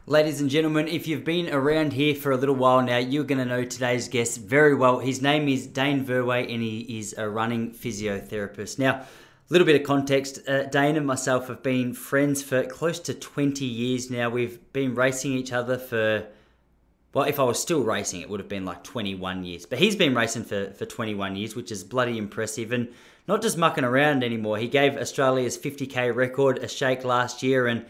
Ladies and gentlemen, if you've been around here for a little while now, you're going to know today's guest very well. His name is Dane Verway and he is a running physiotherapist. Now, a little bit of context, Dane and myself have been friends for close to 20 years now. We've been racing each other for, well, if I was still racing, it would have been like 21 years. But he's been racing for 21 years, which is bloody impressive. And not just mucking around anymore. He gave Australia's 50K record a shake last year, and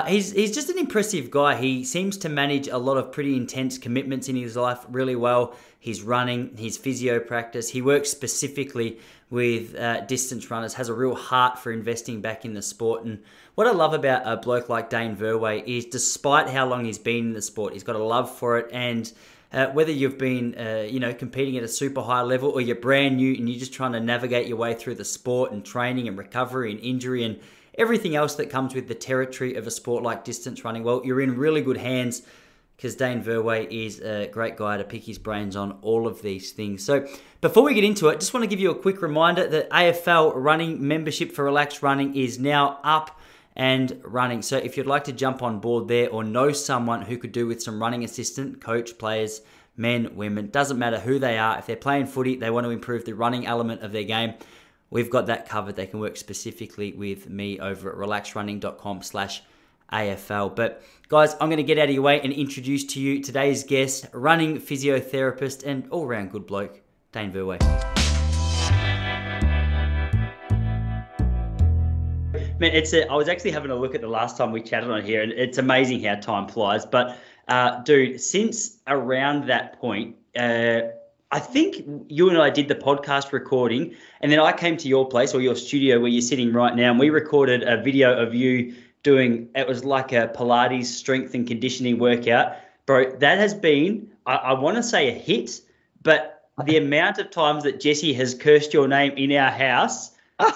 he's just an impressive guy. He seems to manage a lot of pretty intense commitments in his life really well. His running, his physio practice. He works specifically with distance runners, has a real heart for investing back in the sport. And what I love about a bloke like Dane Verway is despite how long he's been in the sport, he's got a love for it. And whether you've been, competing at a super high level or you're brand new and you're just trying to navigate your way through the sport and training and recovery and injury and everything else that comes with the territory of a sport like distance running, well, you're in really good hands because Dane Verway is a great guy to pick his brains on all of these things. So before we get into it, just want to give you a quick reminder that AFL running membership for Relaxed Running is now up and running. So if you'd like to jump on board there or know someone who could do with some running assistant, coach, players, men, women, doesn't matter who they are. If they're playing footy, they want to improve the running element of their game, we've got that covered. They can work specifically with me over at relaxrunning.com/AFL. But guys, I'm going to get out of your way and introduce to you today's guest, running physiotherapist and all-round good bloke, Dane Verway. Man, I was actually having a look at the last time we chatted on here, and it's amazing how time flies. But, dude, since around that point, I think you and I did the podcast recording, and then I came to your place or your studio where you're sitting right now, and we recorded a video of you doing, it was like a Pilates strength and conditioning workout. Bro, that has been, I want to say a hit, but the amount of times that Jessie has cursed your name in our house through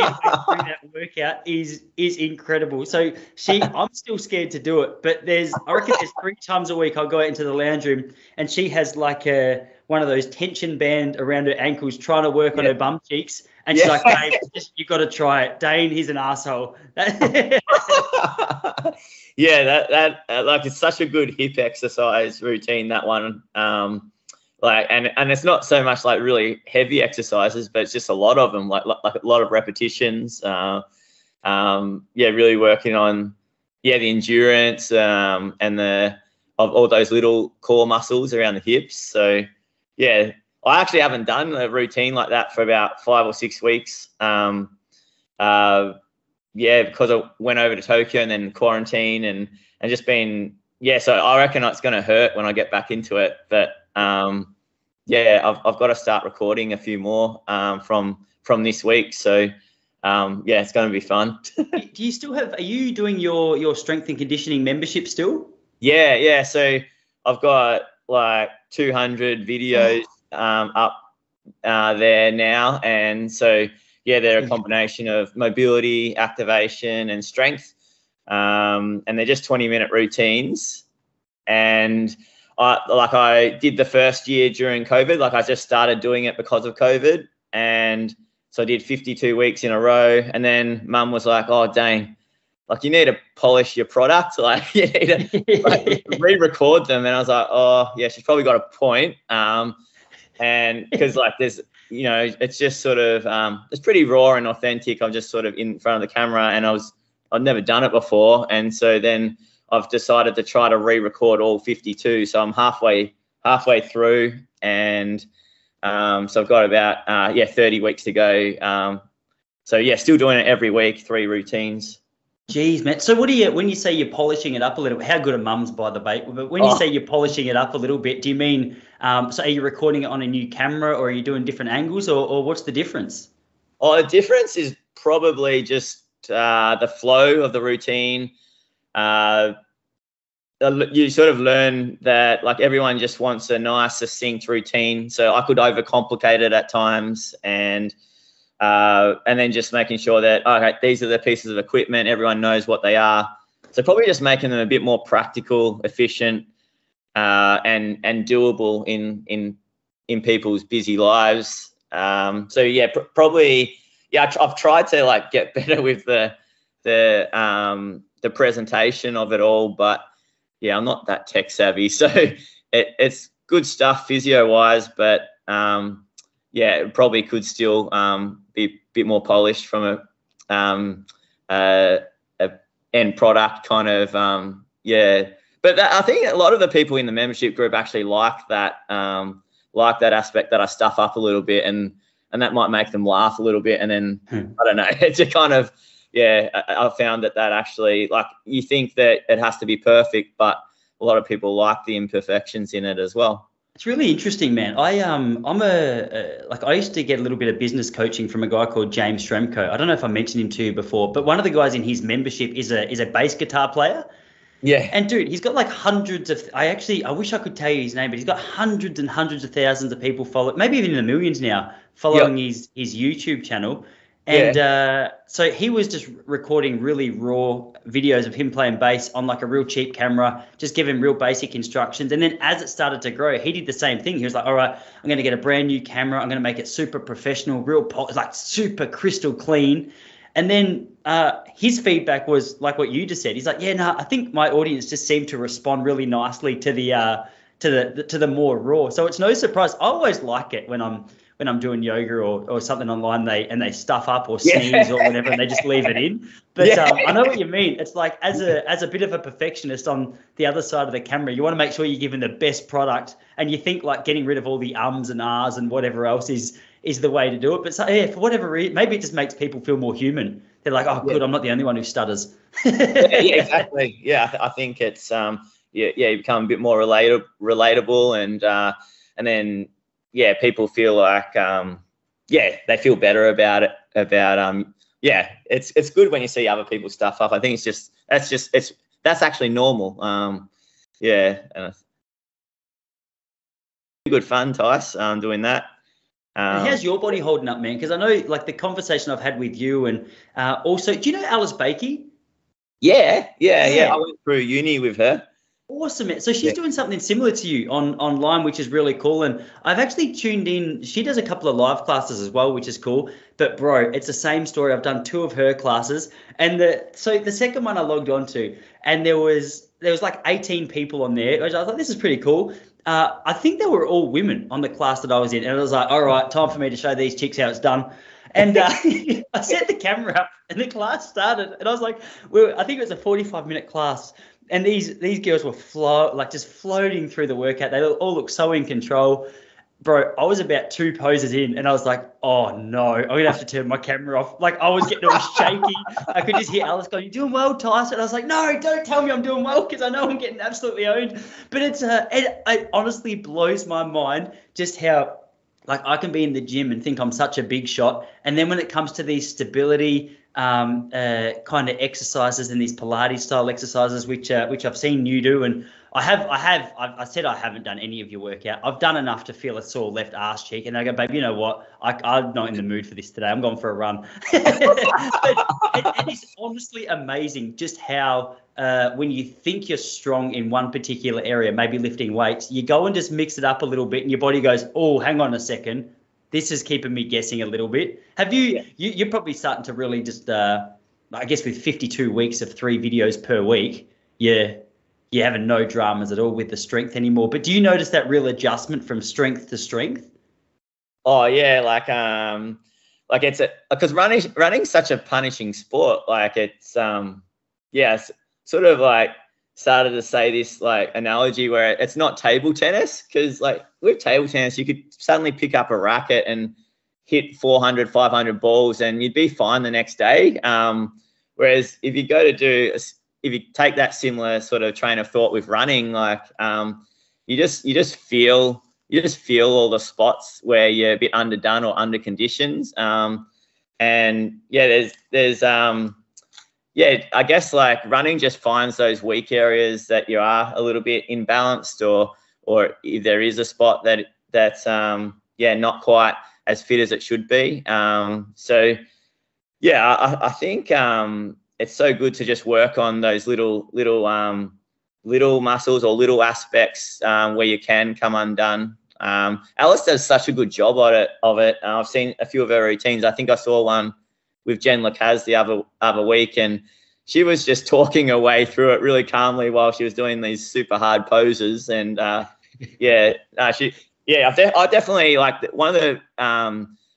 that workout is incredible. So I'm still scared to do it, but I reckon there's 3 times a week I'll go out into the lounge room and she has like one of those tension band around her ankles trying to work on her bum cheeks, and she's like, Dave, you got to try it. Dane, he's an asshole. Yeah, that like it's such a good hip exercise routine, that one. And it's not so much like really heavy exercises, but it's just a lot of them, like a lot of repetitions. Really working on the endurance and of all those little core muscles around the hips. So yeah, I actually haven't done a routine like that for about 5 or 6 weeks. Because I went over to Tokyo and then quarantine and just been, so I reckon it's going to hurt when I get back into it. But I've got to start recording a few more from this week. So it's going to be fun. Do you still are you doing your strength and conditioning membership still? Yeah. So I've got like 200 videos up there now. And so, they're a combination of mobility, activation, and strength. And they're just 20-minute routines. And I did the first year during COVID. Like I just started doing it because of COVID. And so I did 52 weeks in a row. And then Mum was like, oh, Dane, like you need to polish your product. Like you need to re-record them. And I was like, oh, yeah, she's probably got a point. And because like there's, it's just sort of, it's pretty raw and authentic. I'm just sort of in front of the camera and I'd never done it before. And so then I've decided to try to re-record all 52. So I'm halfway through, and so I've got about 30 weeks to go. Still doing it every week, 3 routines. Jeez, man. So when you say you're polishing it up a little bit, how good are mums, by the way, but when you say you're polishing it up a little bit, do you mean, so are you recording it on a new camera or are you doing different angles or what's the difference? Oh, the difference is probably just the flow of the routine. You sort of learn that like everyone just wants a nice, succinct routine. So I could overcomplicate it at times, and then just making sure that, okay, these are the pieces of equipment, everyone knows what they are. So probably just making them a bit more practical, efficient, and doable in people's busy lives. Probably I've tried to like get better with the presentation of it all, but I'm not that tech savvy, so it's good stuff physio wise, but it probably could still be a bit more polished from a end product kind of But I think a lot of the people in the membership group actually like that aspect that I stuff up a little bit, and that might make them laugh a little bit, and then I don't know, it's a kind of I found that actually, like, you think that it has to be perfect, but a lot of people like the imperfections in it as well. It's really interesting, man. I used to get a little bit of business coaching from a guy called James Stremko. I don't know if I mentioned him to you before, but one of the guys in his membership is a bass guitar player. Yeah. And dude, he's got like hundreds of, I wish I could tell you his name, but he's got hundreds and hundreds of thousands of people follow, maybe even in the millions now, following his YouTube channel. And so he was just recording really raw videos of him playing bass on like a real cheap camera, just giving real basic instructions. And then as it started to grow, he did the same thing. He was like, all right, I'm going to get a brand new camera. I'm going to make it super professional, like super crystal clean. And then his feedback was like what you just said. He's like, I think my audience just seemed to respond really nicely to the more raw. So it's no surprise. I always like it when I'm doing yoga or something online, they stuff up or sneeze or whatever, and they just leave it in. But I know what you mean. It's like as a bit of a perfectionist on the other side of the camera, you want to make sure you're giving the best product, and you think like getting rid of all the ums and ahs and whatever else is the way to do it. But so, for whatever reason, maybe it just makes people feel more human. They're like, oh, good, I'm not the only one who stutters. Exactly. Yeah, I think it's you become a bit more relatable, and then people feel like they feel better about it. It's good when you see other people's stuff up. I think that's actually normal. Good fun, Tice, doing that. How's your body holding up, man? Because I know, like, the conversation I've had with you, and also, do you know Alice Bakey? Yeah. I went through uni with her. Awesome, man. So she's doing something similar to you online, which is really cool. And I've actually tuned in. She does a couple of live classes as well, which is cool. But bro, it's the same story. I've done 2 of her classes, and the second one I logged on to, and there was like 18 people on there. I was like, this is pretty cool. I think they were all women on the class that I was in, and I was like, all right, time for me to show these chicks how it's done. And I set the camera up, and the class started, and I was like, I think it was a 45-minute class. And these girls were just floating through the workout. They all looked so in control. Bro, I was about 2 poses in, and I was like, oh, no, I'm going to have to turn my camera off. Like, I was getting all shaky. I could just hear Alice going, "You're doing well, Tyson." And I was like, no, don't tell me I'm doing well, because I know I'm getting absolutely owned. But it honestly blows my mind just how, like, I can be in the gym and think I'm such a big shot. And then when it comes to these stability kind of exercises and these Pilates style exercises, which I've seen you do, and I said I haven't done any of your workout. I've done enough to feel a sore left arse cheek, and I go, babe, you know what? I'm not in the mood for this today. I'm going for a run. It is honestly amazing just how when you think you're strong in one particular area, maybe lifting weights, you go and just mix it up a little bit, and your body goes, oh, hang on a second. This is keeping me guessing a little bit. Have you're probably starting to really just, I guess with 52 weeks of 3 videos per week, you're having no dramas at all with the strength anymore. But do you notice that real adjustment from strength to strength? Oh yeah, like it's because running's such a punishing sport. Like it's sort of like started to say this like analogy where it's not table tennis, because like with table tennis you could suddenly pick up a racket and hit 400 500 balls and you'd be fine the next day, whereas if you take that similar sort of train of thought with running, like you just feel all the spots where you're a bit underdone or under conditions, and there's I guess like running just finds those weak areas that you are a little bit imbalanced, or if there is a spot that's not quite as fit as it should be. I think it's so good to just work on those little muscles or little aspects where you can come undone. Alice does such a good job of it. I've seen a few of her routines. I think I saw one with Jen Lacaz the other week, and she was just talking her way through it really calmly while she was doing these super hard poses. And I definitely like one of the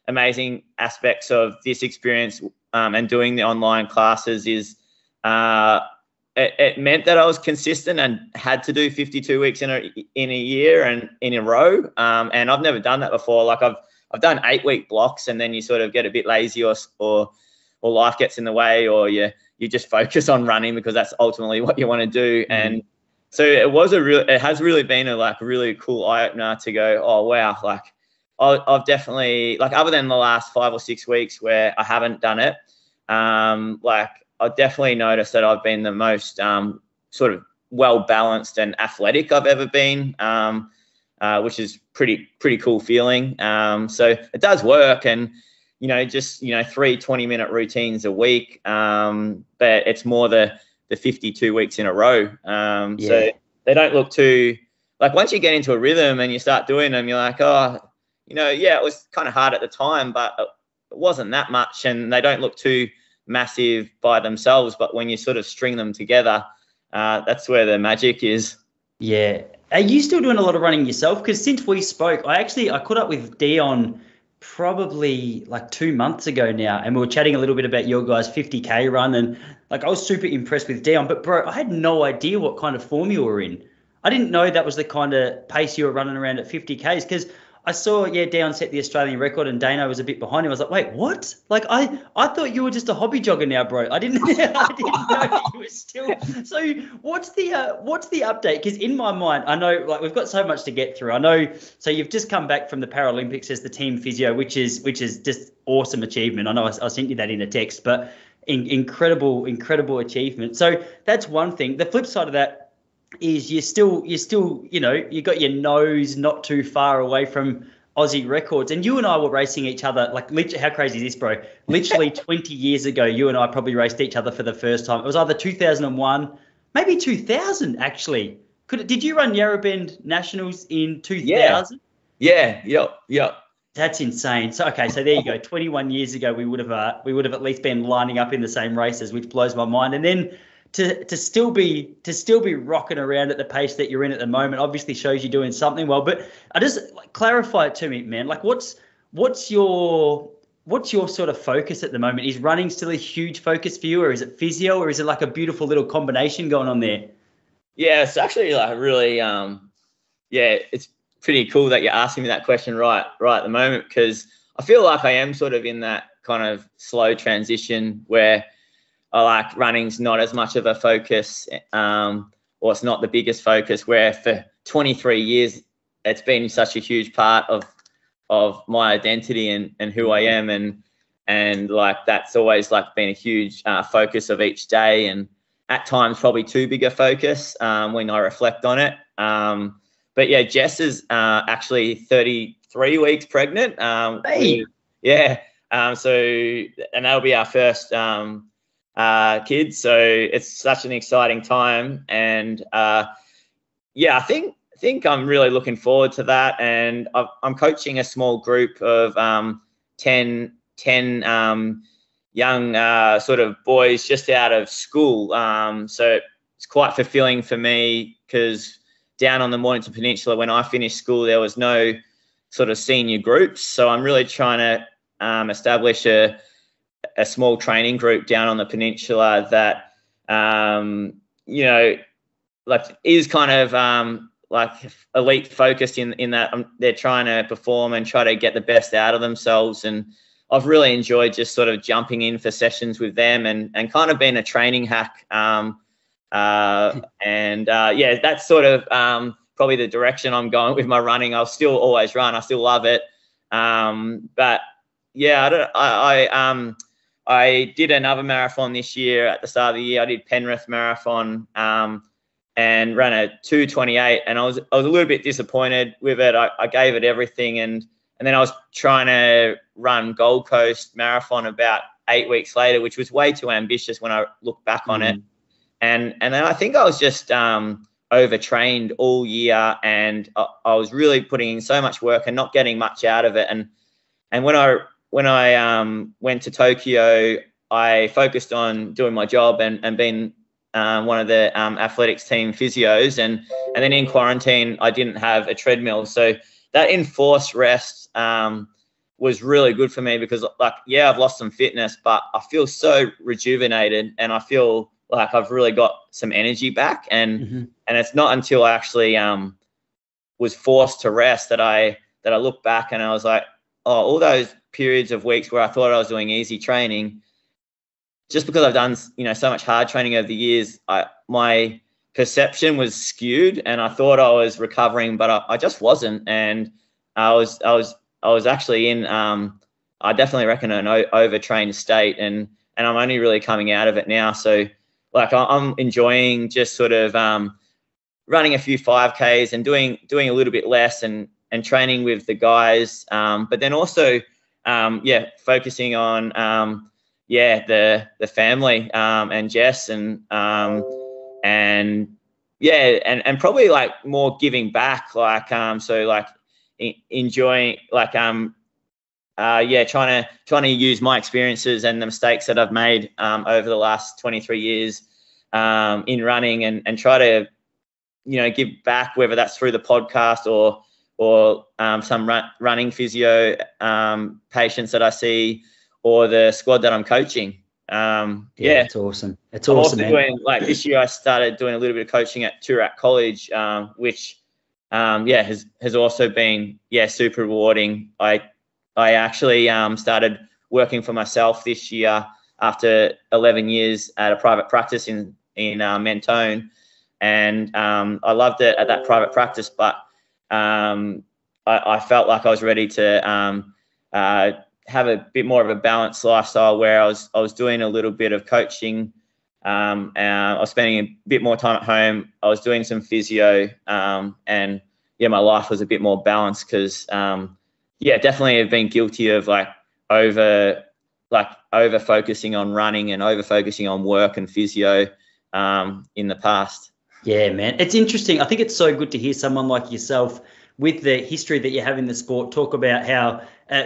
amazing aspects of this experience and doing the online classes is it meant that I was consistent and had to do 52 weeks in a year and in a row. And I've never done that before. Like I've done 8-week blocks, and then you sort of get a bit lazy or life gets in the way, or you just focus on running because that's ultimately what you want to do. Mm-hmm. And so it has really been a really cool eye opener to go, oh wow, like I've definitely, like, other than the last 5 or 6 weeks where I haven't done it, like I've definitely noticed that I've been the most sort of well balanced and athletic I've ever been, which is pretty cool feeling. So it does work, and just 3 20-minute routines a week, but it's more the 52 weeks in a row. So they don't look too, like, once you get into a rhythm and you start doing them, you're like, oh, it was kind of hard at the time, but it wasn't that much, and they don't look too massive by themselves. But when you sort of string them together, that's where the magic is. Yeah. Are you still doing a lot of running yourself? Because since we spoke, I caught up with Dion probably like 2 months ago now, and we were chatting a little bit about your guys' 50K run, and like I was super impressed with Dion. But bro, I had no idea what kind of form you were in. I didn't know that was the kind of pace you were running around at 50Ks, because I saw, Dion set the Australian record and Dano was a bit behind him. I was like, wait, what? Like, I thought you were just a hobby jogger now, bro. I didn't know you were still. So what's the update? Because in my mind, I know, like, we've got so much to get through. I know, so you've just come back from the Paralympics as the team physio, which is just awesome achievement. I know I sent you that in a text, but incredible achievement. So that's one thing. The flip side of that is you're still, you got your nose not too far away from Aussie records. And you and I were racing each other, like, literally, how crazy is this, bro? Literally 20 years ago, you and I probably raced each other for the first time. It was either 2001, maybe 2000, actually. Did you run Yarrabend Nationals in 2000? Yeah. Yep. That's insane. So, okay, so there you go. 21 years ago, we would have at least been lining up in the same races, which blows my mind. And then to still be rocking around at the pace that you're in at the moment obviously shows you're doing something well. But I just, like, clarify it to me, man. Like, what's your sort of focus at the moment? Is running still a huge focus for you, or is it physio, or is it like a beautiful little combination going on there? Yeah, it's actually like really, it's pretty cool that you're asking me that question right at the moment, because I feel like I am sort of in that kind of slow transition where I like running's not as much of a focus, or it's not the biggest focus, where for 23 years it's been such a huge part of my identity and who I am, and like that's always like been a huge focus of each day, and at times probably too big a focus when I reflect on it. But yeah, Jess is actually 33 weeks pregnant. Hey. So, and that'll be our first kids. So it's such an exciting time, and I think I'm really looking forward to that. And I'm coaching a small group of 10 young sort of boys just out of school. So it's quite fulfilling for me, because down on the Mornington Peninsula, when I finished school, there was no sort of senior groups. So I'm really trying to establish a small training group down on the peninsula that, like is kind of like elite focused in that they're trying to perform and try to get the best out of themselves. And I've really enjoyed just sort of jumping in for sessions with them and kind of being a training hack. That's sort of probably the direction I'm going with my running. I'll still always run. I still love it. But yeah, I did another marathon this year at the start of the year. I did Penrith Marathon and ran a 2:28, and I was a little bit disappointed with it. I gave it everything, and then I was trying to run Gold Coast Marathon about 8 weeks later, which was way too ambitious when I look back on it. And then I think I was just overtrained all year, and I was really putting in so much work and not getting much out of it. And when I went to Tokyo, I focused on doing my job and being one of the athletics team physios, and then in quarantine I didn't have a treadmill, so that enforced rest was really good for me, because like, yeah, I've lost some fitness, but I feel so rejuvenated, and I feel like I've really got some energy back, and it's not until I actually was forced to rest that I look back and I was like, oh, all those periods of weeks where I thought I was doing easy training, just because I've done, so much hard training over the years, my perception was skewed, and I thought I was recovering, but I just wasn't. And I was actually in, I definitely reckon, an overtrained state, and I'm only really coming out of it now. So like, I'm enjoying just sort of running a few 5Ks and doing a little bit less, and training with the guys, but then also focusing on the family, and Jess, and probably like more giving back, like so like enjoying, like trying to use my experiences and the mistakes that I've made over the last 23 years in running, and try to give back, whether that's through the podcast or some running physio patients that I see, or the squad that I'm coaching. It's awesome. It's I'm awesome, also doing, like, this year I started doing a little bit of coaching at Toorak College, which has also been super rewarding. I actually started working for myself this year after 11 years at a private practice in Mentone, and I loved it at that private practice, but I felt like I was ready to have a bit more of a balanced lifestyle, where I was doing a little bit of coaching, and I was spending a bit more time at home. I was doing some physio, and my life was a bit more balanced, because definitely have been guilty of over focusing on running and over focusing on work and physio in the past. Yeah, man. It's interesting. I think it's so good to hear someone like yourself, with the history that you have in the sport, talk about how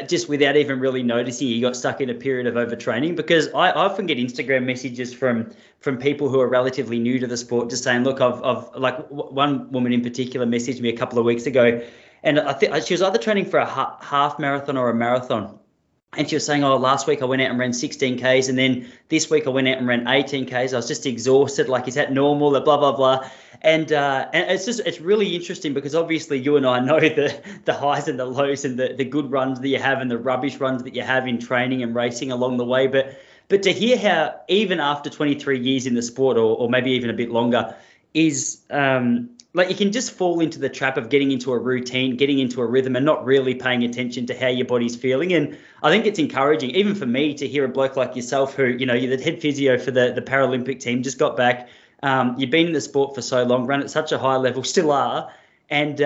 just without even really noticing, you got stuck in a period of overtraining. Because I often get Instagram messages from people who are relatively new to the sport, just saying, look, I've like, one woman in particular messaged me a couple of weeks ago, and I think she was either training for a half marathon or a marathon. And she was saying, oh, last week I went out and ran 16Ks, and then this week I went out and ran 18Ks. I was just exhausted. Like, is that normal? Blah, blah, blah. And it's really interesting, because obviously you and I know the highs and the lows, and the good runs that you have and the rubbish runs that you have in training and racing along the way. But to hear how even after 23 years in the sport, or maybe even a bit longer, is like, you can just fall into the trap of getting into a routine, getting into a rhythm, and not really paying attention to how your body's feeling. And I think it's encouraging, even for me, to hear a bloke like yourself, who, you're the head physio for the Paralympic team, just got back. You've been in the sport for so long, run at such a high level, still are. And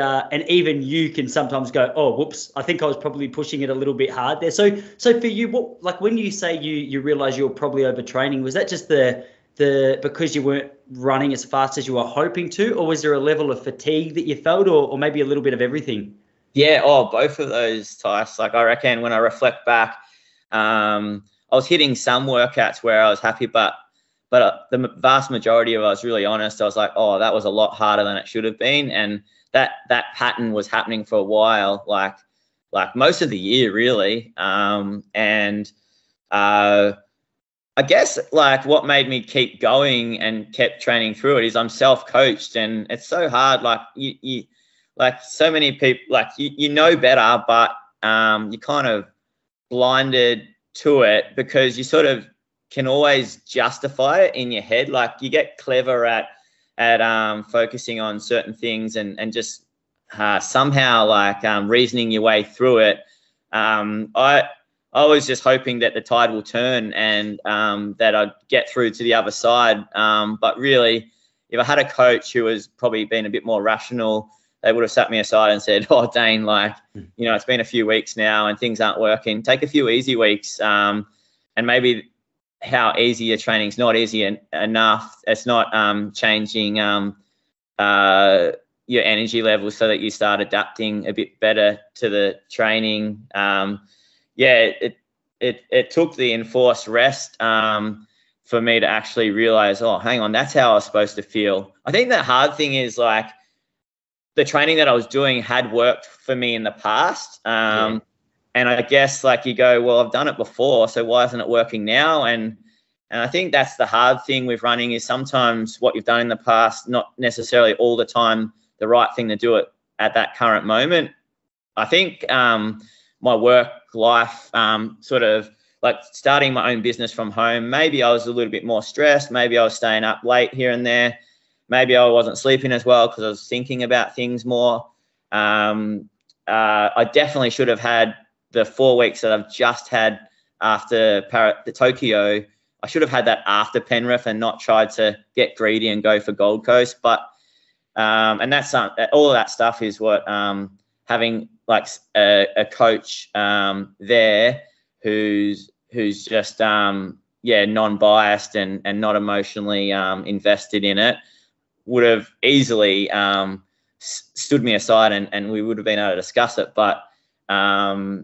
even you can sometimes go, oh, whoops, I think I was probably pushing it a little bit hard there. So for you, what, like, when you say you realize you were probably overtraining, was that just because you weren't running as fast as you were hoping to, or was there a level of fatigue that you felt, or maybe a little bit of everything? Yeah, both of those types. Like, I reckon when I reflect back, I was hitting some workouts where I was happy, but the vast majority of it, I was really honest, I was like, oh, that was a lot harder than it should have been. And that pattern was happening for a while, like most of the year, really. I guess, like, what made me keep going and kept training through it is I'm self-coached, and it's so hard. Like, you like, so many people, like, you know better, but you're kind of blinded to it, because you sort of can always justify it in your head. Like, you get clever at focusing on certain things and just somehow, like, reasoning your way through it. I was just hoping that the tide will turn, and that I'd get through to the other side. But really, if I had a coach who was probably been a bit more rational, they would have sat me aside and said, oh, Dane, like, it's been a few weeks now and things aren't working. Take a few easy weeks. And maybe how easy your training's not easy enough. It's not changing your energy levels so that you start adapting a bit better to the training. it took the enforced rest for me to actually realize, oh, hang on, that's how I was supposed to feel. I think the hard thing is like the training that I was doing had worked for me in the past. And I guess like you go, well, I've done it before, so why isn't it working now? And I think that's the hard thing with running is sometimes what you've done in the past, not necessarily all the time the right thing to do it at that current moment. I think my work life sort of like starting my own business from home, maybe I was a little bit more stressed. Maybe I was staying up late here and there. Maybe I wasn't sleeping as well because I was thinking about things more. I definitely should have had the 4 weeks that I've just had after the Tokyo. I should have had that after Penrith and not tried to get greedy and go for Gold Coast. But and that's all of that stuff is what having like a coach there who's just non-biased and not emotionally invested in it would have easily stood me aside and we would have been able to discuss it. But I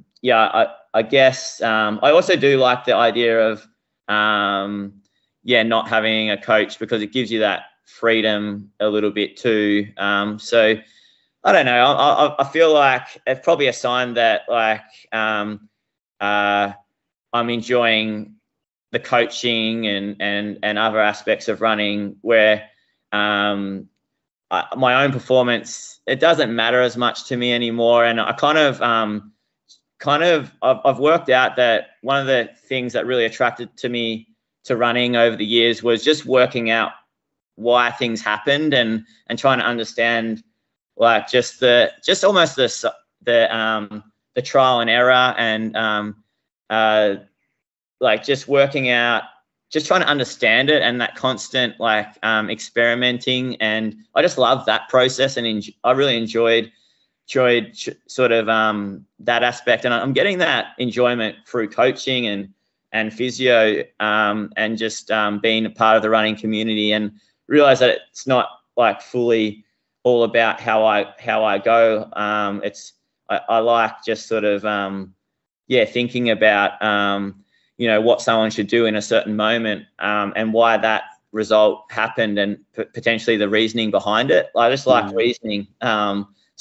guess I also do like the idea of not having a coach because it gives you that freedom a little bit too. So I don't know. I feel like it's probably a sign that like I'm enjoying the coaching and other aspects of running where my own performance, it doesn't matter as much to me anymore. And I I've worked out that one of the things that really attracted to me to running over the years was just working out why things happened and trying to understand like just almost the trial and error and like just working out, just trying to understand it and that constant like experimenting. And I just love that process and I really enjoyed sort of that aspect. And I'm getting that enjoyment through coaching and physio and just being a part of the running community and realize that it's not like fully all about how I go. I like just sort of thinking about what someone should do in a certain moment and why that result happened and potentially the reasoning behind it. I just like reasoning.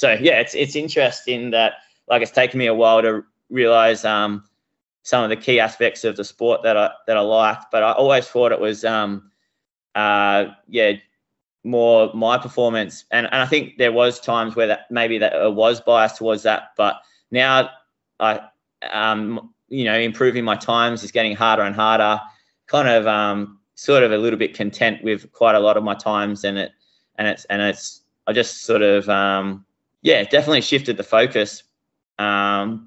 It's interesting that like it's taken me a while to realize some of the key aspects of the sport that I liked, but I always thought it was more my performance. And I think there was times where that maybe that it was biased towards that, but now I improving my times is getting harder and harder, kind of sort of a little bit content with quite a lot of my times and I just sort of definitely shifted the focus. But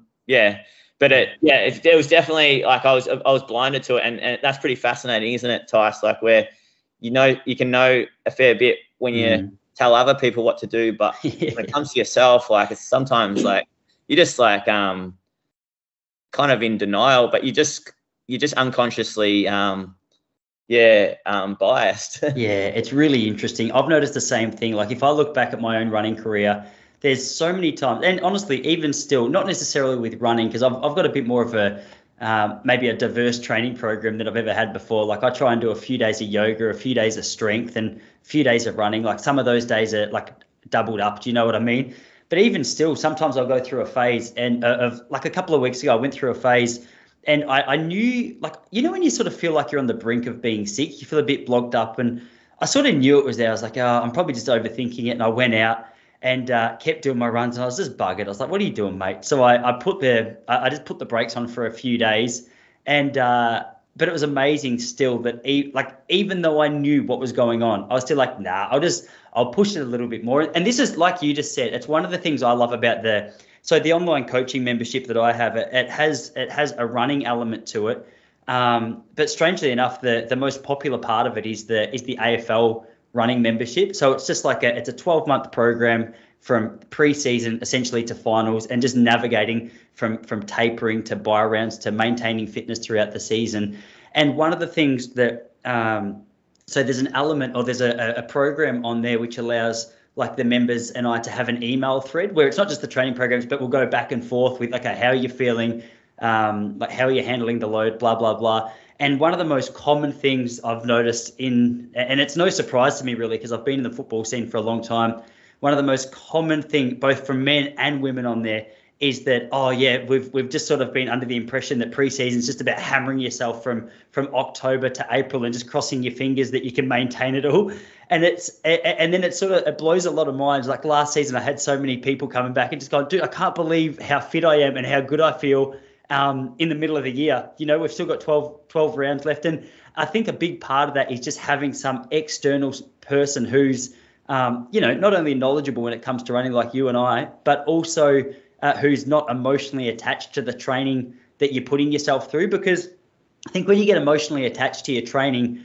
it was definitely like I was blinded to it and that's pretty fascinating, isn't it, Tice? Like where you can know a fair bit when you tell other people what to do, but when it comes to yourself, like it's sometimes like you just like kind of in denial, but you just unconsciously biased. It's really interesting. I've noticed the same thing. Like if I look back at my own running career, there's so many times, and honestly, even still, not necessarily with running, because I've got a bit more of a maybe a diverse training program than I've ever had before. Like I try and do a few days of yoga, a few days of strength, and a few days of running. Like some of those days are like doubled up. Do you know what I mean? But even still, sometimes I'll go through a phase and of like a couple of weeks ago, I went through a phase and I knew, like, when you sort of feel like you're on the brink of being sick, you feel a bit blocked up, and I sort of knew it was there. I was like, I'm probably just overthinking it. And I went out and kept doing my runs and I was just buggered. I was like, what are you doing, mate? So I just put the brakes on for a few days and, but it was amazing still that even though I knew what was going on, I was still like, nah, I'll push it a little bit more. And this is like you just said, it's one of the things I love about the online coaching membership that I have. It has a running element to it. But strangely enough, the most popular part of it is the AFL running membership. So it's just like it's a 12-month program from pre-season essentially to finals and just navigating from tapering to buy rounds to maintaining fitness throughout the season. And one of the things that so there's an element, or there's a program on there which allows like the members and I to have an email thread where it's not just the training programs, but we'll go back and forth with, okay, how are you feeling? like how are you handling the load, blah, blah, blah. And one of the most common things I've noticed and it's no surprise to me really, because I've been in the football scene for a long time. One of the most common thing, both from men and women on there, is that, oh yeah, we've just sort of been under the impression that preseason is just about hammering yourself from October to April and just crossing your fingers that you can maintain it all. And then it blows a lot of minds. Like last season, I had so many people coming back and just going, dude, I can't believe how fit I am and how good I feel in the middle of the year. We've still got 12 rounds left. And I think a big part of that is just having some external person who's, not only knowledgeable when it comes to running like you and I, but also who's not emotionally attached to the training that you're putting yourself through. Because I think when you get emotionally attached to your training,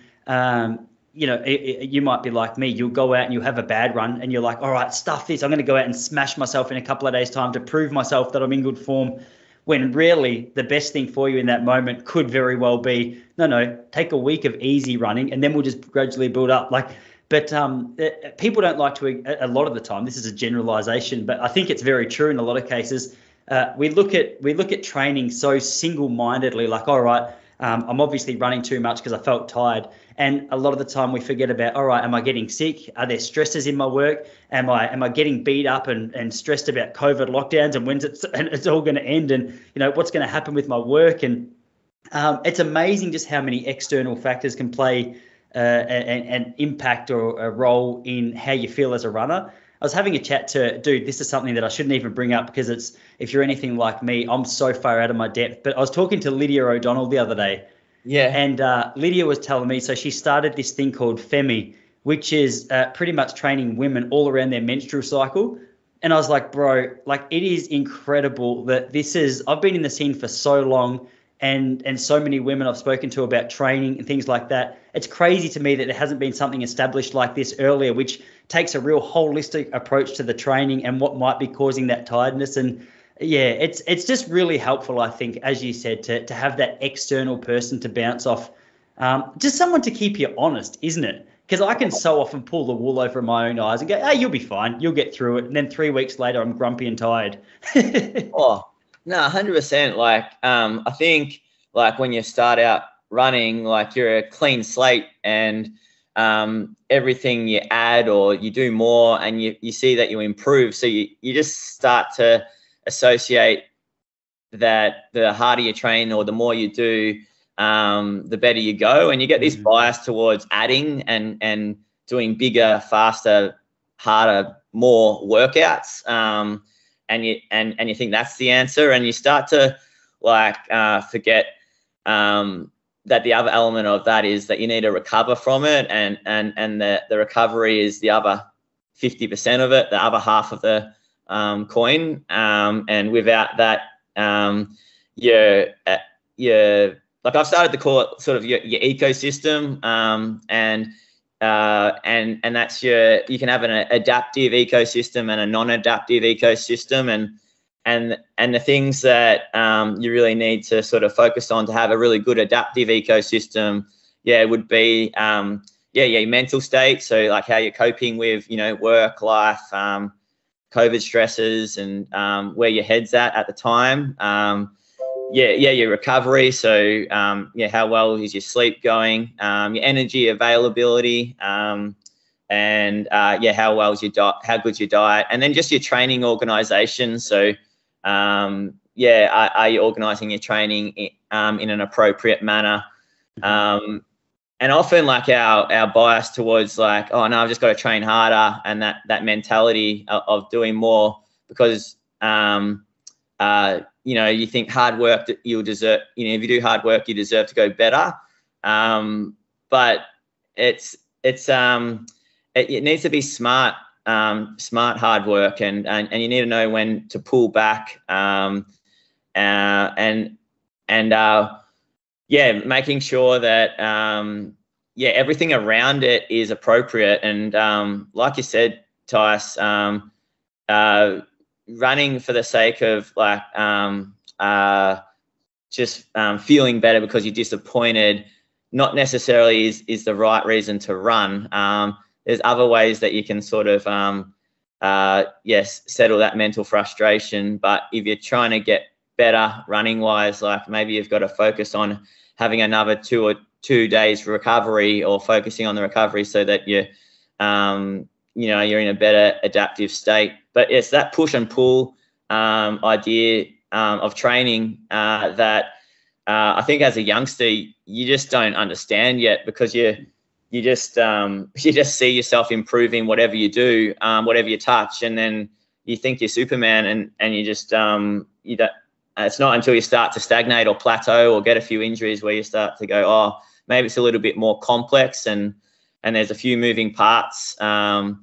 you might be like me. You'll go out and you'll have a bad run and you're like, all right, stuff this. I'm going to go out and smash myself in a couple of days' time to prove myself that I'm in good form. When really the best thing for you in that moment could very well be, no, take a week of easy running and then we'll just gradually build up. But people don't like to, a lot of the time, this is a generalization, but I think it's very true in a lot of cases. We look at training so single-mindedly, like, all right, I'm obviously running too much because I felt tired. And a lot of the time we forget about, all right, am I getting sick? Are there stresses in my work? Am I getting beat up and stressed about COVID lockdowns and when it's all going to end, and what's going to happen with my work? And it's amazing just how many external factors can play an impact or a role in how you feel as a runner. I was having a chat to, dude, this is something that I shouldn't even bring up because if you're anything like me, I'm so far out of my depth. But I was talking to Lydia O'Donnell the other day. Yeah. And Lydia was telling me, so she started this thing called FEMI, which is pretty much training women all around their menstrual cycle. And I was like, bro, like it is incredible that I've been in the scene for so long and so many women I've spoken to about training and things like that. It's crazy to me that there hasn't been something established like this earlier, which takes a real holistic approach to the training and what might be causing that tiredness. And yeah, it's just really helpful, I think, as you said, to have that external person to bounce off, just someone to keep you honest, isn't it? Because I can so often pull the wool over my own eyes and go, hey, you'll be fine, you'll get through it. And then 3 weeks later, I'm grumpy and tired. Oh, no, 100%. Like, I think like when you start out running, like you're a clean slate and everything you add or you do more and you see that you improve. So you just start to associate that the harder you train or the more you do, the better you go. And you get this bias towards adding and doing bigger, faster, harder, more workouts. And you think that's the answer, and you start to forget that the other element of that is that you need to recover from it, and the recovery is the other 50% of it, the other half of the coin. And without that, you're like I've started to call it sort of your ecosystem, and that's you can have an adaptive ecosystem and a non-adaptive ecosystem, and the things that you really need to sort of focus on to have a really good adaptive ecosystem, would be your mental state. So like how you're coping with work, life, COVID stresses, and where your head's at the time. Your recovery. So how well is your sleep going? Your energy availability, and how well is your diet? How good's your diet? And then just your training organization. So are you organizing your training in an appropriate manner? And often like our bias towards like, oh no, I've just got to train harder, and that mentality of doing more because you think hard work that you'll deserve, if you do hard work, you deserve to go better. But it needs to be smart hard work, and you need to know when to pull back, making sure that, everything around it is appropriate. And like you said, Tice, running for the sake of like just feeling better because you're disappointed, not necessarily is the right reason to run. There's other ways that you can sort of settle that mental frustration. But if you're trying to get better running wise. Like maybe you've got to focus on having another 2 days recovery, or focusing on the recovery so that you're in a better adaptive state. But it's that push and pull idea of training that I think as a youngster you just don't understand yet, because you just see yourself improving whatever you do, whatever you touch, and then you think you're Superman, and you just you don't. It's not until you start to stagnate or plateau or get a few injuries where you start to go, oh, maybe it's a little bit more complex, and there's a few moving parts. And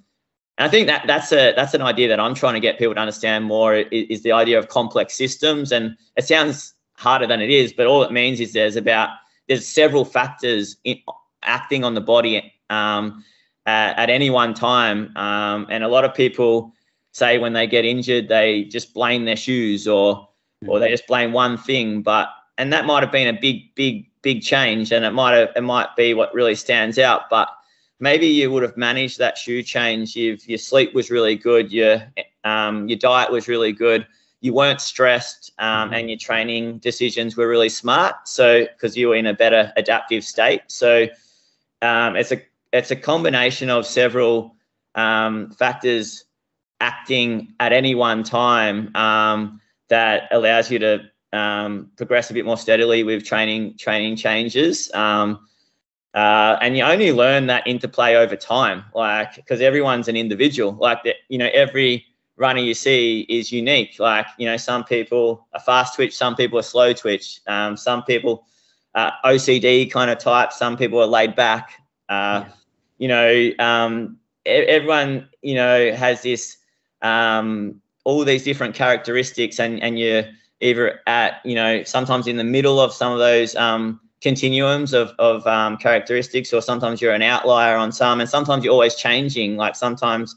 I think that's an idea that I'm trying to get people to understand more, is the idea of complex systems. And it sounds harder than it is, but all it means is there's several factors acting on the body at any one time. And a lot of people say when they get injured, they just blame their shoes, or they just blame one thing. And that might have been a big change, and it might be what really stands out. But maybe you would have managed that shoe change if your sleep was really good, your diet was really good, you weren't stressed, and your training decisions were really smart. So because you were in a better adaptive state. So it's a combination of several factors acting at any one time that allows you to progress a bit more steadily with training changes. And you only learn that interplay over time, like, because everyone's an individual. Like, every runner you see is unique. Like, some people are fast twitch, some people are slow twitch, some people are OCD kind of type, some people are laid back. Everyone, has this, all these different characteristics, and you're either at, sometimes in the middle of some of those continuums of characteristics, or sometimes you're an outlier on some, and sometimes you're always changing. Like sometimes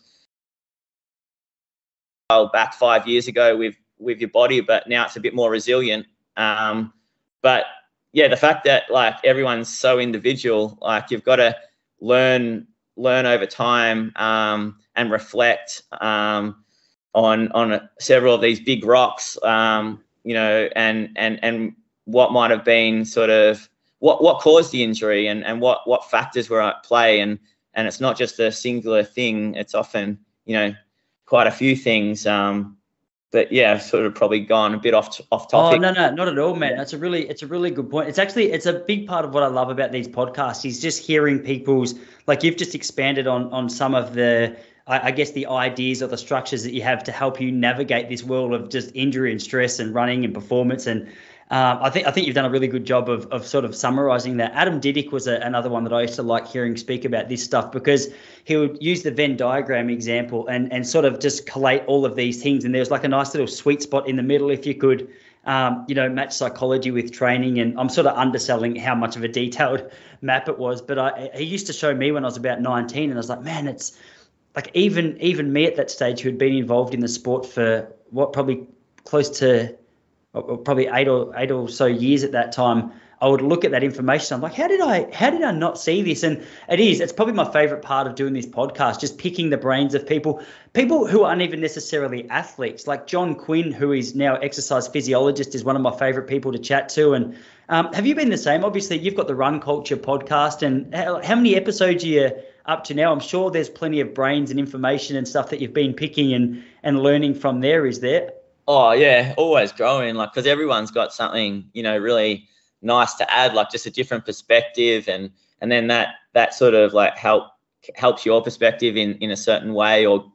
back 5 years ago with your body, but now it's a bit more resilient. But yeah, the fact that like everyone's so individual, like you've got to learn over time and reflect on several of these big rocks, and what might have been sort of what caused the injury, and what factors were at play, and it's not just a singular thing. It's often quite a few things. But yeah, I've sort of probably gone a bit off topic. Oh, no, not at all, man. It's a really good point. It's a big part of what I love about these podcasts is just hearing people's, like you've just expanded on some of the, I guess, the ideas or the structures that you have to help you navigate this world of just injury and stress and running and performance. And I think you've done a really good job of sort of summarizing that. Adam Didyk was another one that I used to like hearing speak about this stuff, because he would use the Venn diagram example and sort of just collate all of these things. And there's like a nice little sweet spot in the middle if you could, match psychology with training. And I'm sort of underselling how much of a detailed map it was. But he used to show me when I was about 19, and I was like, man, it's like even me at that stage who had been involved in the sport for probably close to probably eight or so years at that time, I would look at that information. I'm like, how did I not see this? And it's probably my favorite part of doing this podcast, just picking the brains of people who aren't even necessarily athletes. Like John Quinn, who is now exercise physiologist, is one of my favorite people to chat to. And have you been the same? Obviously, you've got the Run Culture podcast, and how many episodes are you up to now? I'm sure there's plenty of brains and information and stuff that you've been picking and learning from there, is there? Oh yeah, always growing, like, because everyone's got something, really nice to add, like just a different perspective, and then that sort of like helps your perspective in a certain way, or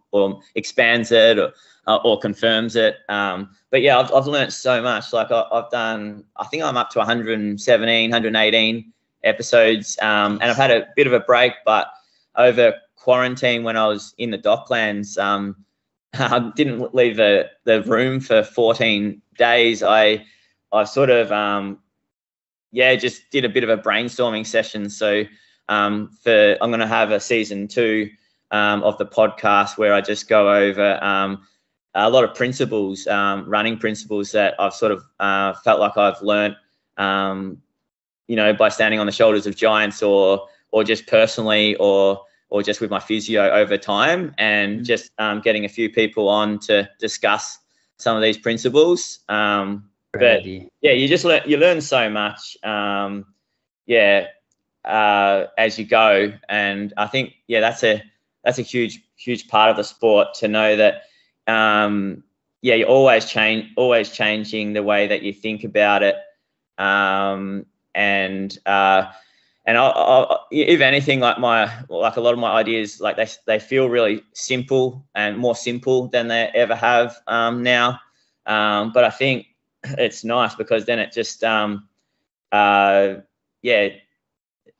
expands it, or confirms it. But yeah, I've learned so much. Like I've done, I think I'm up to 117, 118 episodes, and I've had a bit of a break, but over quarantine when I was in the Docklands, I didn't leave the room for 14 days. I sort of, just did a bit of a brainstorming session. So I'm going to have a season 2 of the podcast where I just go over a lot of principles, running principles that I've sort of felt like I've learnt, by standing on the shoulders of giants, or just personally, or just with my physio over time, and just getting a few people on to discuss some of these principles. But yeah, you learn so much. As you go, and I think that's a huge part of the sport, to know that you're always changing the way that you think about it, and if anything, like a lot of my ideas, like they feel really simple, and more simple than they ever have now. But I think it's nice, because then it just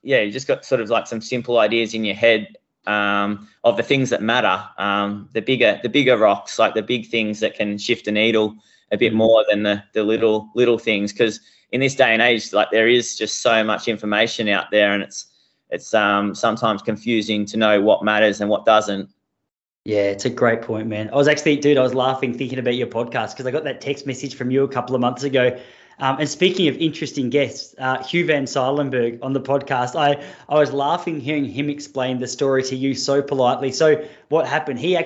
you just got sort of like some simple ideas in your head of the things that matter, the bigger rocks, like the big things that can shift a needle a bit more than the little things. Because in this day and age, like, there is just so much information out there, and it's sometimes confusing to know what matters and what doesn't. Yeah, it's a great point, man. I was laughing thinking about your podcast, because I got that text message from you a couple of months ago. And speaking of interesting guests, Hugh Van Seilenberg on the podcast, I was laughing hearing him explain the story to you so politely. So what happened? He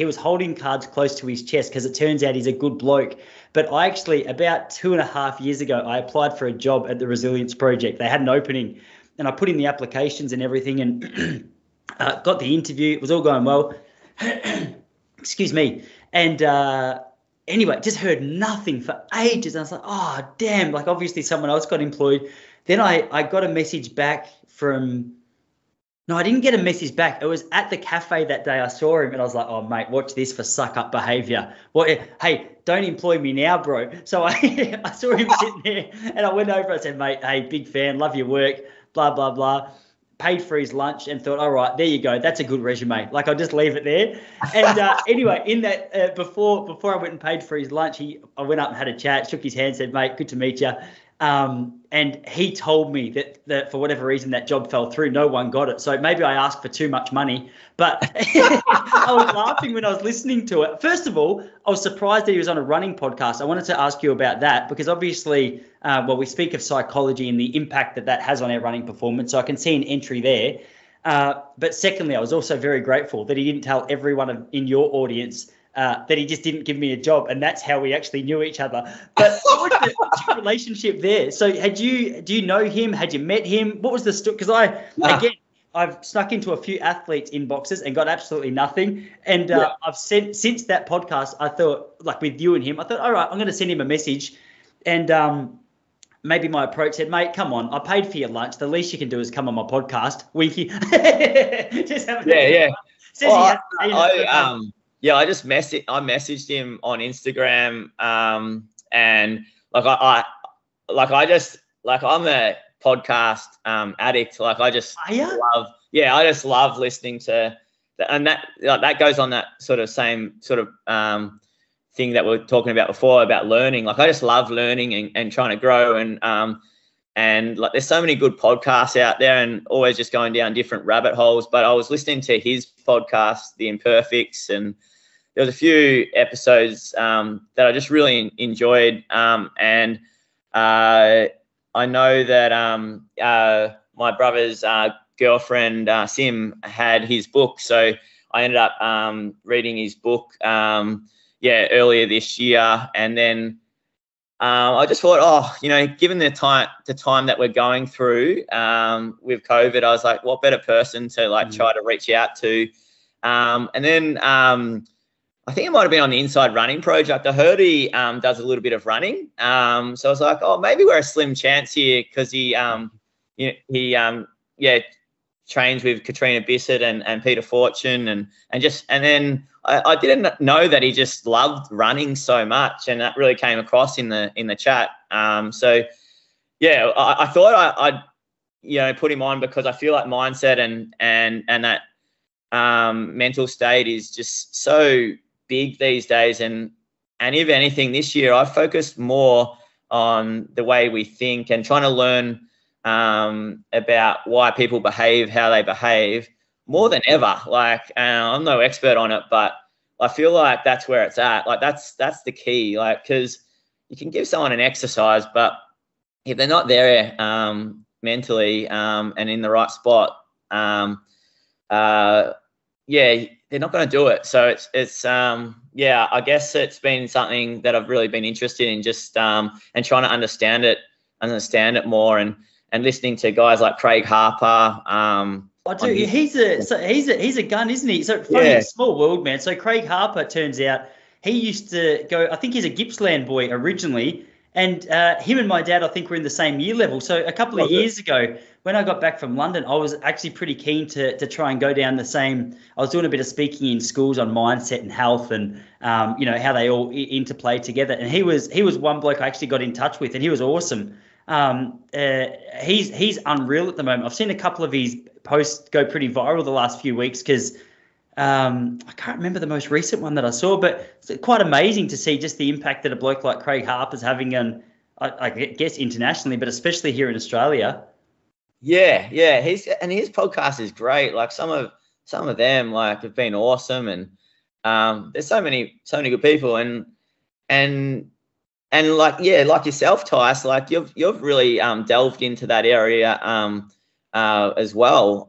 was holding cards close to his chest, because it turns out he's a good bloke. But I actually, about 2.5 years ago, I applied for a job at the Resilience Project. They had an opening, and I put in the applications and everything, and got the interview. It was all going well. Excuse me. And anyway, just heard nothing for ages. I was like, oh, damn. Like, obviously someone else got employed. Then I got a message back from... No, I didn't get a message back. It was at the cafe that day I saw him, and I was like, oh, mate, watch this for suck-up behaviour. Hey, don't employ me now, bro. So I saw him sitting there, and I went over and said, mate, hey, big fan, love your work, blah, blah, blah. Paid for his lunch, and thought, all right, there you go. That's a good resume. Like, I'll just leave it there. And anyway, in that before I went and paid for his lunch, I went up and had a chat, shook his hand, said, mate, good to meet you. And he told me that for whatever reason that job fell through. No one got it. So maybe I asked for too much money. But I was laughing when I was listening to it. First of all, I was surprised that he was on a running podcast. I wanted to ask you about that, because obviously, we speak of psychology and the impact that has on our running performance. So I can see an entry there. But secondly, I was also very grateful that he didn't tell everyone in your audience that he just didn't give me a job, and that's how we actually knew each other. But what's your relationship there? So do you know him? Had you met him? What was the story? Because I've snuck into a few athletes' inboxes and got absolutely nothing. And I've sent, since that podcast, I thought, like with you and him, I thought, all right, I'm going to send him a message. And maybe my approach said, mate, come on, I paid for your lunch. The least you can do is come on my podcast. Winky. Just I just messaged him on Instagram, and I'm a podcast addict. Like, I just love listening to that, and that goes on that sort of same sort of thing that we were talking about before about learning. Like, I just love learning and trying to grow, and like, there's so many good podcasts out there, and always just going down different rabbit holes. But I was listening to his podcast, The Imperfects, and there was a few episodes that I just really enjoyed. And I know that my brother's girlfriend, Sim, had his book. So I ended up reading his book earlier this year. And then I just thought, given the time that we're going through with COVID, I was like, what better person to try to reach out to? And then I think it might have been on the Inside Running Project. I heard he does a little bit of running. So I was like, oh, maybe we're a slim chance here, because he trains with Katrina Bissett and Peter Fortune, and then I didn't know that he just loved running so much, and that really came across in the chat. I thought I'd put him on, because I feel like mindset and that mental state is just so big these days, and if anything, this year I've focused more on the way we think and trying to learn about why people behave how they behave more than ever. Like, I'm no expert on it, but I feel like that's where it's at. Like, that's the key. Like, because you can give someone an exercise, but if they're not there mentally and in the right spot, they're not going to do it. So it's yeah, I guess it's been something that I've really been interested in, just and trying to understand it more, and listening to guys like Craig Harper. I do. He's a gun, isn't he? So funny, Yeah. small world, man. So Craig Harper, turns out he used to go. I think he's a Gippsland boy originally, and him and my dad, I think, were in the same year level. So a couple of years ago, when I got back from London, I was actually pretty keen to try and go down the same. I was doing a bit of speaking in schools on mindset and health, and you know, how they all interplay together. And he was one bloke I actually got in touch with, and he was awesome. He's unreal at the moment. I've seen a couple of his posts go pretty viral the last few weeks because I can't remember the most recent one that I saw, but it's quite amazing to see just the impact that a bloke like Craig Harper's having on, I guess, internationally, but especially here in Australia. Yeah, his podcast is great. Like some of them like have been awesome, and there's so many good people, and like, yeah, like yourself, Tice, like you've really delved into that area as well.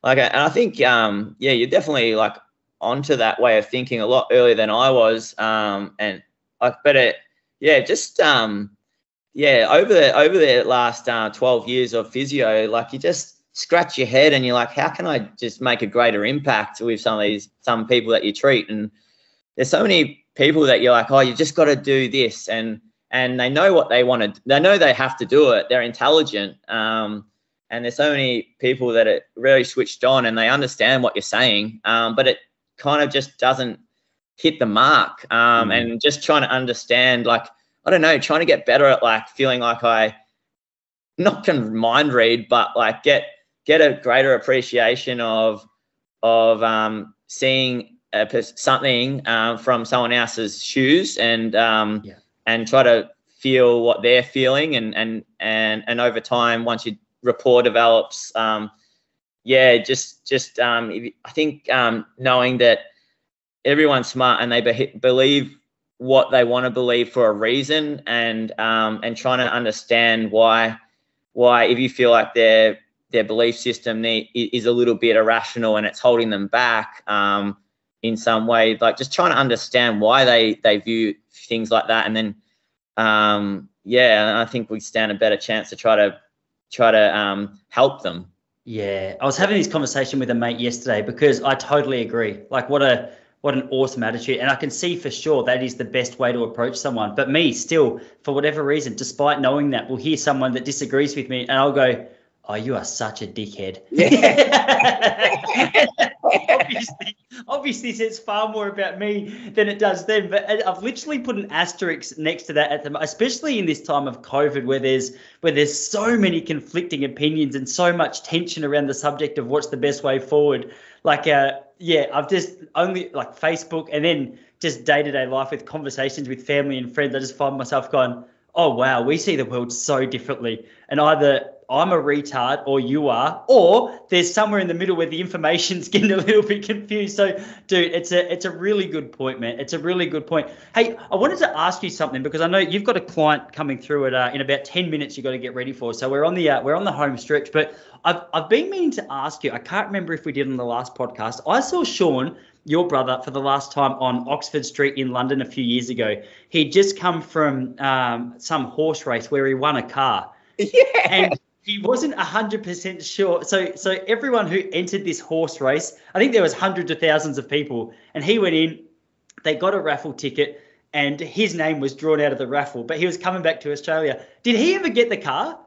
Like, and I think yeah, you're definitely like onto that way of thinking a lot earlier than I was. And like, but yeah, just yeah, over the last 12 years of physio, like you just scratch your head and you're like, how can I just make a greater impact with some people that you treat? And there's so many people that you're like, oh, you just got to do this, and they know what they want to. They know they have to do it. They're intelligent, and there's so many people that are really switched on and they understand what you're saying, but it kind of just doesn't hit the mark. And just trying to understand, like, I don't know, trying to get better at like feeling like I not can mind read, but like get a greater appreciation of seeing something from someone else's shoes, and try to feel what they're feeling, and over time, once your rapport develops, I think knowing that everyone's smart and they believe what they want to believe for a reason, and trying to understand why if you feel like their belief system is a little bit irrational and it's holding them back in some way, like just trying to understand why they view things like that, and then I think we stand a better chance to try to help them. Yeah, I was having this conversation with a mate yesterday because I totally agree. Like, what an awesome attitude, and I can see for sure that is the best way to approach someone. But me, still, for whatever reason, despite knowing that, will hear someone that disagrees with me, and I'll go, "Oh, you are such a dickhead." Yeah. obviously says far more about me than it does them. But I've literally put an asterisk next to that especially in this time of COVID, where there's so many conflicting opinions and so much tension around the subject of what's the best way forward. Like, I've just only like Facebook, and then just day-to-day life with conversations with family and friends, I just find myself going, oh, wow, we see the world so differently. And either I'm a retard or you are, or there's somewhere in the middle where the information's getting a little bit confused. So, dude, it's a really good point, man. It's a really good point. Hey, I wanted to ask you something, because I know you've got a client coming through in about 10 minutes you've got to get ready for. So we're on the home stretch, but I've been meaning to ask you, I can't remember if we did on the last podcast. I saw Sean, your brother, for the last time on Oxford Street in London a few years ago. He'd just come from some horse race where he won a car. Yeah. And he wasn't 100% sure. So everyone who entered this horse race, I think there was hundreds of thousands of people, and he went in, they got a raffle ticket, and his name was drawn out of the raffle, but he was coming back to Australia. Did he ever get the car?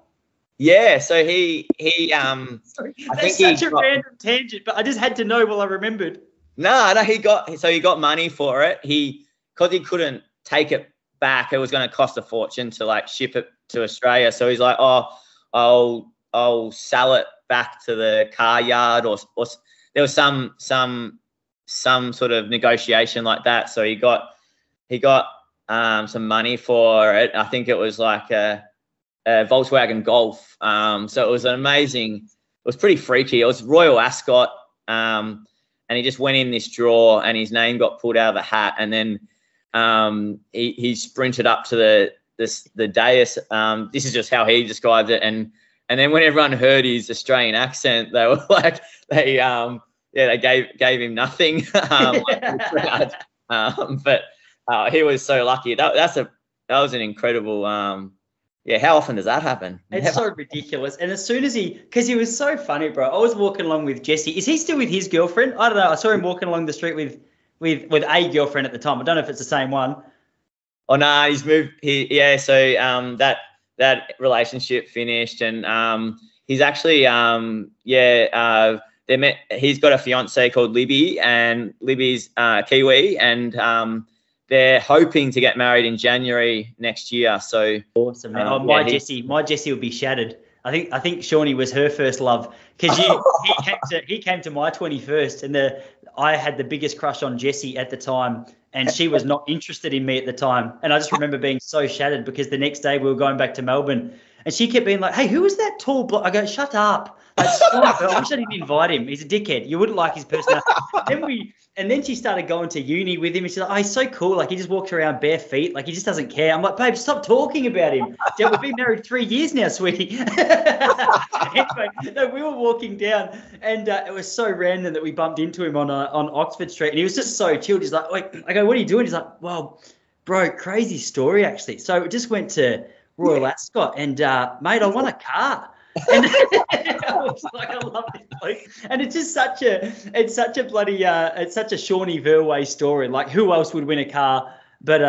Yeah, so he Sorry, that's such a random tangent, but I just had to know while I remembered. No, he got money for it. Because he couldn't take it back, it was going to cost a fortune to like ship it to Australia. So he's like, oh, I'll sell it back to the car yard, or there was some sort of negotiation like that. So he got some money for it. I think it was like a Volkswagen Golf. So it was it was pretty freaky. It was Royal Ascot. And he just went in this draw, and his name got pulled out of the hat, and then he sprinted up to the dais. This is just how he described it, and then when everyone heard his Australian accent, they were like, they they gave him nothing. But he was so lucky. That was an incredible. How often does that happen? It's so ridiculous. And as soon as because he was so funny, bro. I was walking along with Jesse. Is he still with his girlfriend? I don't know. I saw him walking along the street with a girlfriend at the time. I don't know if it's the same one. Oh no, he's moved. So that relationship finished, and he's actually they met. He's got a fiance called Libby, and Libby's Kiwi, and they're hoping to get married in January next year. So awesome, man. My Jessie will be shattered. I think Shawnee was her first love, because he came to my 21st, and I had the biggest crush on Jessie at the time, and she was not interested in me at the time. And I just remember being so shattered, because the next day we were going back to Melbourne, and she kept being like, "Hey, who was that tall bloke?" I go, "Shut up. That's I wish I didn't invite him. He's a dickhead. You wouldn't like his personality." Then she started going to uni with him, and she's like, "Oh, he's so cool. Like, he just walks around bare feet. Like, he just doesn't care." I'm like, "Babe, stop talking about him. Yeah, we've been married 3 years now, sweetie." Anyway, no, we were walking down, and it was so random that we bumped into him on Oxford Street, and he was just so chilled. He's like, "Wait," I go, "What are you doing?" He's like, "Well, bro, crazy story actually. So just went to Royal Ascot, and mate, I won a car." And I was like, I love this bloke. And it's just such a Shawnee Verway story. Like, who else would win a car but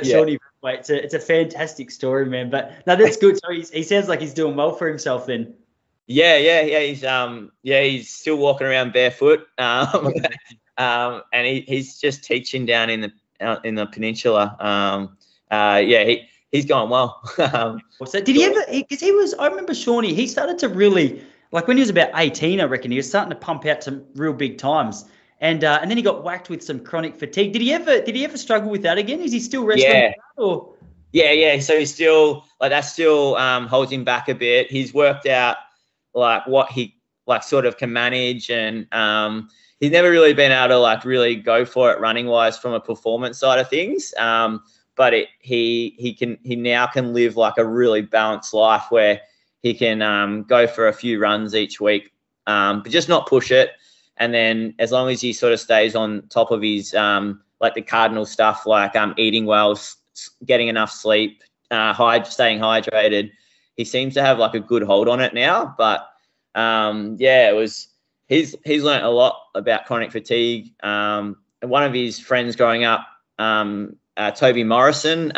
Shawnee Verway? It's a fantastic story, man. But no, that's good. So he sounds like he's doing well for himself then. He's still walking around barefoot. And he's just teaching down in the peninsula. He's going well. So did he ever? Because I remember Shawnee. He started to really, like, when he was about 18, I reckon he was starting to pump out some real big times, and then he got whacked with some chronic fatigue. Did he ever struggle with that again? Is he still wrestling? Yeah. So he's still that still holds him back a bit. He's worked out like what he sort of can manage, and he's never really been able to really go for it running wise from a performance side of things. But he now can live like a really balanced life, where he can go for a few runs each week, but just not push it. And then as long as he sort of stays on top of his the cardinal stuff, like eating well, getting enough sleep, staying hydrated, he seems to have like a good hold on it now. But he's learned a lot about chronic fatigue. And one of his friends growing up, Toby Morrison,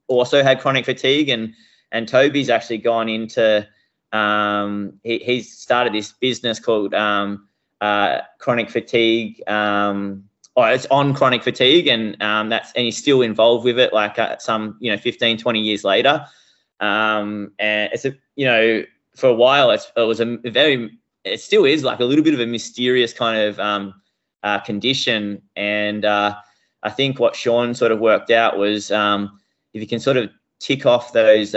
also had chronic fatigue, and Toby's actually gone into he's started this business called chronic fatigue. It's on chronic fatigue, and he's still involved with it, 15, 20 years later. And it's for a while it still is like a little bit of a mysterious kind of condition, and I think what Sean sort of worked out was if you can sort of tick off those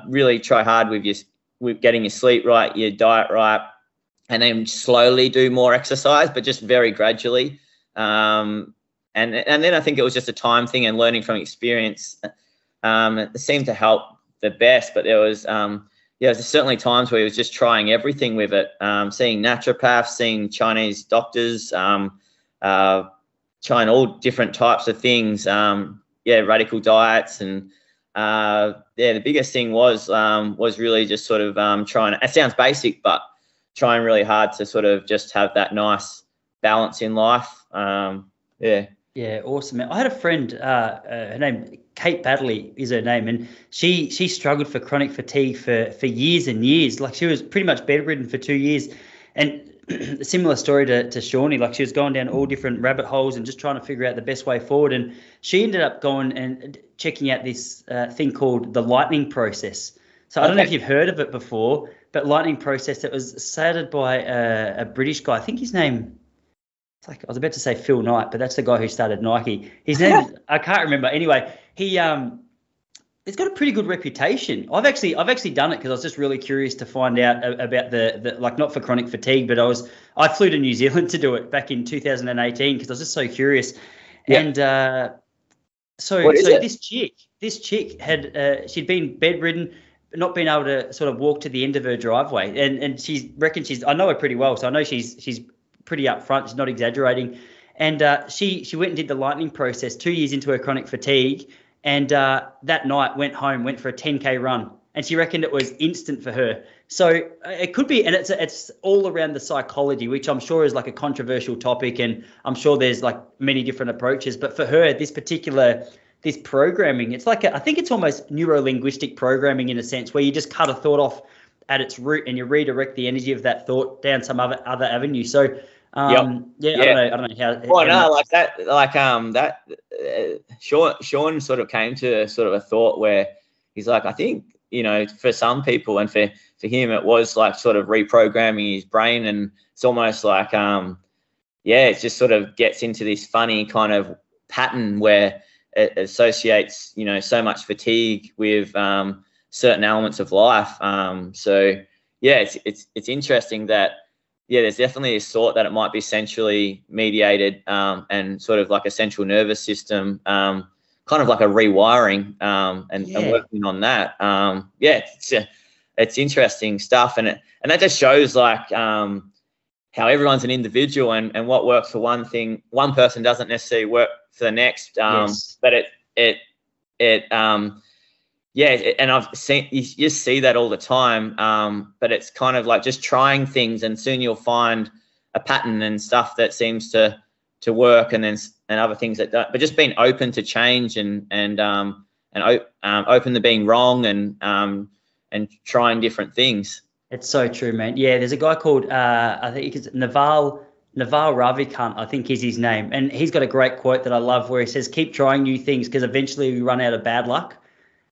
really try hard with getting your sleep right, your diet right, and then slowly do more exercise, but just very gradually. And then I think it was just a time thing and learning from experience. It seemed to help the best, but there was there's certainly times where he was just trying everything with it, seeing naturopaths, seeing Chinese doctors, trying all different types of things, radical diets, and the biggest thing was really just sort of trying. It sounds basic, but trying really hard to sort of just have that nice balance in life. Yeah, awesome, man. I had a friend, her name Kate Badley is her name, and she struggled for chronic fatigue for years and years. Like, she was pretty much bedridden for 2 years, and a similar story to Shawnee. Like, she was going down all different rabbit holes and just trying to figure out the best way forward. And she ended up going and checking out this thing called the lightning process. So I don't know if you've heard of it before, but lightning process, it was started by a British guy. I think his name, I was about to say Phil Knight, but that's the guy who started Nike. His name, I can't remember. Anyway, it's got a pretty good reputation. I've actually done it because I was just really curious to find out about the not for chronic fatigue, but I flew to New Zealand to do it back in 2018 because I was just so curious. Yeah. And so this chick had she'd been bedridden, not being able to sort of walk to the end of her driveway. And she reckons I know her pretty well, so I know she's pretty upfront. She's not exaggerating. And she went and did the lightning process 2 years into her chronic fatigue, and that night went home, went for a 10K run, and she reckoned it was instant for her. So it could be, and it's all around the psychology, which I'm sure is like a controversial topic, and I'm sure there's like many different approaches. But for her, this programming, it's like I think it's almost neuro-linguistic programming in a sense, where you just cut a thought off at its root and you redirect the energy of that thought down some other avenue. So I don't know how. Well, no, like that, Sean sort of came to sort of a thought where he's like, I think, for some people, and for him, it was like sort of reprogramming his brain, and it's almost like, it just sort of gets into this funny kind of pattern where it associates, so much fatigue with certain elements of life. So yeah, it's interesting that, there's definitely a thought that it might be centrally mediated, and sort of like a central nervous system, kind of like a rewiring, and working on that. It's interesting stuff, and that just shows like how everyone's an individual, and what works for one thing, one person doesn't necessarily work for the next. But and I've seen, you just see that all the time. But it's kind of like just trying things, and soon you'll find a pattern and stuff that seems to work, and other things that don't. But just being open to change, and open to being wrong, and trying different things. It's so true, man. Yeah, there's a guy called I think it's Naval Ravikant, I think is his name, and he's got a great quote that I love where he says, "Keep trying new things because eventually we run out of bad luck."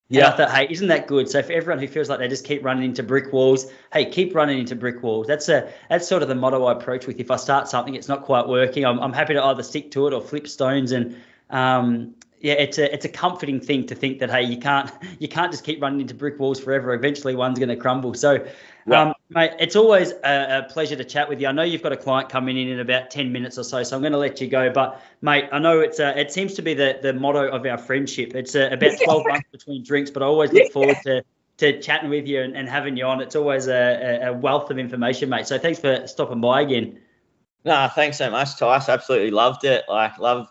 Yeah. And I thought, hey, isn't that good? So for everyone who feels like they just keep running into brick walls, hey, keep running into brick walls. That's sort of the motto I approach with. If I start something, it's not quite working, I'm happy to either stick to it or flip stones. And it's a comforting thing to think that, hey, you can't just keep running into brick walls forever. Eventually one's going to crumble. So mate, it's always a pleasure to chat with you. I know you've got a client coming in about 10 minutes or so I'm going to let you go. But, mate, I know it seems to be the motto of our friendship. It's about 12 months between drinks, but I always look forward to chatting with you and having you on. It's always a wealth of information, mate. So thanks for stopping by again. No, thanks so much, Tice. Absolutely loved it. Like, love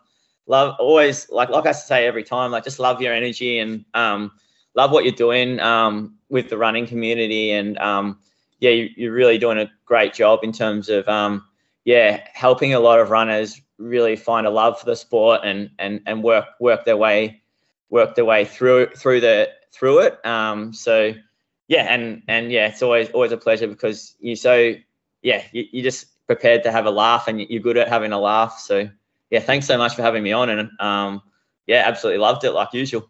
always, like I say every time, like, just love your energy, and love what you're doing with the running community, and you're really doing a great job in terms of helping a lot of runners really find a love for the sport, and work their way through it. It's always a pleasure, because you're just prepared to have a laugh, and you're good at having a laugh. So thanks so much for having me on, and absolutely loved it, like usual.